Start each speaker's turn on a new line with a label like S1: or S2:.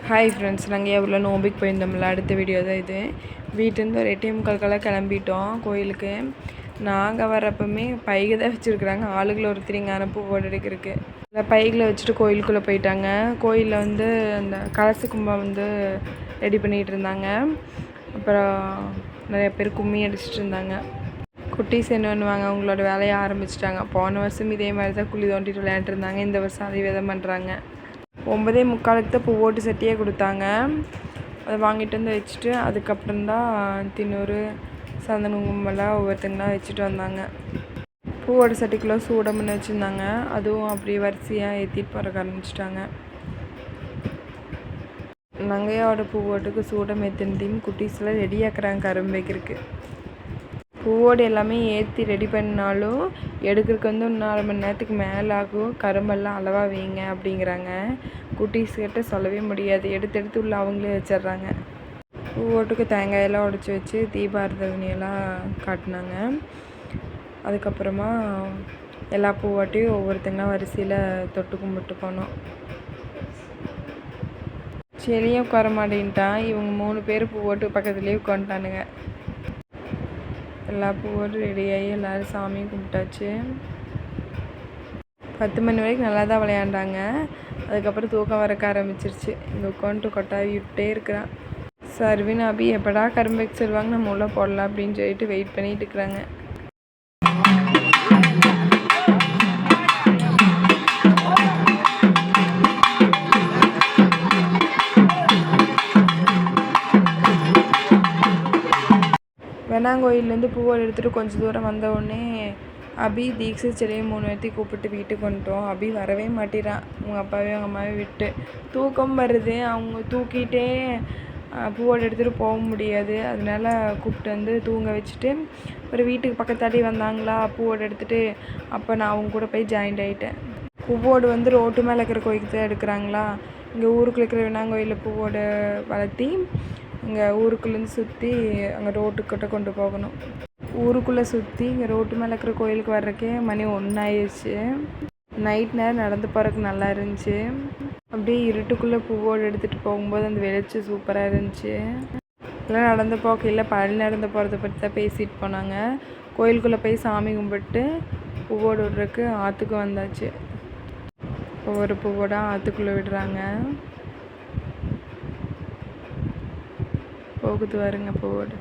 S1: Hi friends, நாங்கள் எவ்வளோ நோம்பிக்கு போயிருந்தோம்ல, அடுத்த வீடியோ தான் இது. வீட்டிலேருந்து ஒரு 8:45 கிளம்பிட்டோம் கோயிலுக்கு. நாங்கள் வரப்போமே பைகை தான் வச்சுருக்குறாங்க. ஆளுகளை ஒருத்தரிங்க அனுப்பு போட்டு எடுக்கிறதுக்கு இல்லை பைகளை வச்சுட்டு கோயிலுக்குள்ளே போயிட்டாங்க. கோயிலில் வந்து அந்த கலச கும்பம் வந்து ரெடி பண்ணிகிட்டு இருந்தாங்க. அப்புறம் நிறைய பேர் கும்மி அடிச்சிட்டு இருந்தாங்க. குட்டீஸ் என்ன பண்ணுவாங்க, அவங்களோட வேலையை ஆரம்பிச்சிட்டாங்க. போன வருஷம் இதே மாதிரி தான் குழி தோண்டிட்டு விளையாண்டுருந்தாங்க. இந்த வருஷம் அதே விதம் பண்ணுறாங்க. 9:45 தான் பூவோட்டு சட்டியே கொடுத்தாங்க. அதை வாங்கிட்டு வந்து வச்சுட்டு அதுக்கப்புறம் தான் தின்னூறு சந்தன குங்குமம்லாம் ஒவ்வொருத்தங்களாம் வச்சுட்டு வந்தாங்க. பூவோட சட்டிக்குள்ளே சூடம்னு வச்சுருந்தாங்க. அதுவும் அப்படியே வரிசையாக ஏற்றிட்டு போகிறக்க ஆரம்பிச்சிட்டாங்க. நங்கையோட பூவோட்டுக்கு சூடம் ஏற்றினதையும் குட்டீஸ்லாம் ரெடியாக்குறாங்க கரும்பு வைக்கிறதுக்கு. பூவோடு எல்லாமே ஏற்றி ரெடி பண்ணாலும் எடுக்கிறதுக்கு வந்து 4 மணி நேரத்துக்கு மேலே ஆகும். கரும்பெல்லாம் அளவாக வைங்க அப்படிங்கிறாங்க. குட்டீஸ்கிட்ட சொல்லவே முடியாது, எடுத்து உள்ள அவங்களே வச்சிட்றாங்க. பூவோட்டுக்கு தேங்காயெல்லாம் உடச்சி வச்சு தீபாரதனையெல்லாம் காட்டினாங்க. அதுக்கப்புறமா எல்லா பூவாட்டையும் ஒவ்வொருத்தங்களாம் வரிசையில் தொட்டு கும்பிட்டு போனோம். செடியும் உட்கார மாட்டேன்ட்டான். இவங்க 3 பேர் பூவோட்டு பக்கத்துலேயே உட்காந்துட்டானுங்க. எல்லா பூவோடும் ரெடியாகி எல்லோரும் சாமியும் கும்பிட்டாச்சு. 10 மணி வரைக்கும் நல்லா தான் விளையாண்டாங்க. அதுக்கப்புறம் தூக்கம் வரக்க ஆரம்பிச்சிருச்சு. இங்கே உட்காந்துட்டு கொட்டாவி விட்டே இருக்கிறான். சர்வின் அபி எப்படா கரும்பு வைக்க சொல்லுவாங்க, நம்ம உள்ளே போடலாம் அப்படின்னு சொல்லிட்டு வெயிட் பண்ணிட்டு இருக்கிறாங்க. வெண்ணாங்கோயிலேருந்து பூவோடு எடுத்துகிட்டு கொஞ்சம் தூரம் வந்தவுடனே அபி தீக்ஷித் செடியும் 3 பேர்த்தையும் கூப்பிட்டு வீட்டுக்கு வந்துட்டோம். அபி வரவே மாட்டேறான். அவங்க அப்பாவையும் அவங்க அம்மாவையும் விட்டு. தூக்கம் வருது, அவங்க தூக்கிட்டே பூவோடு எடுத்துகிட்டு போக முடியாது. அதனால கூப்பிட்டு வந்து தூங்க வச்சுட்டு ஒரு வீட்டுக்கு பக்கத்தாடி வந்தாங்களா பூவோடு எடுத்துகிட்டு. அப்போ நான் அவங்க கூட போய் ஜாயிண்ட் ஆகிட்டேன். பூவோடு வந்து ரோட்டு மேலே இருக்கிற கோயிலுக்கு தான் எடுக்கிறாங்களா. இங்கே ஊருக்குள்ள இருக்கிற வெண்ணாங்கோயிலில் பூவோடு வளர்த்தி இங்கே ஊருக்குள்ளேருந்து சுற்றி அங்கே ரோட்டுக்கிட்ட கொண்டு போகணும். ஊருக்குள்ளே சுற்றி இங்கே ரோட்டு மேலே இருக்கிற கோயிலுக்கு வர்றக்கே மணி 1 ஆயிடுச்சு. நைட் நேரம் நடந்து போகிறதுக்கு நல்லா இருந்துச்சு. அப்படியே இருட்டுக்குள்ளே பூவோடு எடுத்துகிட்டு போகும்போது அந்த வெளிச்சம் சூப்பராக இருந்துச்சு. எல்லாம் நடந்து போகையில் பழனி நடந்து போகிறத பற்றி தான் பேசிகிட்டு போனாங்க. கோயிலுக்குள்ளே போய் சாமி கும்பிட்டு பூவோடு விடுறதுக்கு ஆற்றுக்கு வந்தாச்சு. ஒவ்வொரு பூவோட ஆற்றுக்குள்ளே விடுறாங்க. போகுது வருங்க பூவோடு.